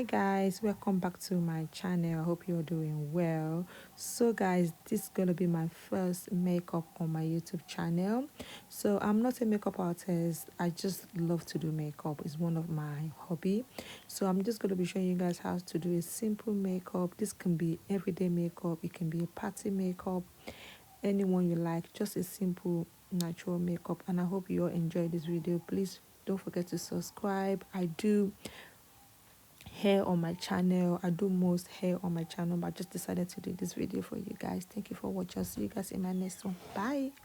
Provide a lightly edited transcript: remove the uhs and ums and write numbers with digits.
Hi guys, welcome back to my channel. I hope you're doing well. So guys, this is gonna be my first makeup on my YouTube channel. So I'm not a makeup artist, I just love to do makeup. It's one of my hobby. So I'm just gonna be showing you guys how to do a simple makeup. This can be everyday makeup, it can be a party makeup, anyone you like, just a simple natural makeup. And I hope you all enjoy this video. Please don't forget to subscribe. I do hair on my channel. I do most hair on my channel, but I just decided to do this video for you guys. Thank you for watching. I'll see you guys in my next one. Bye.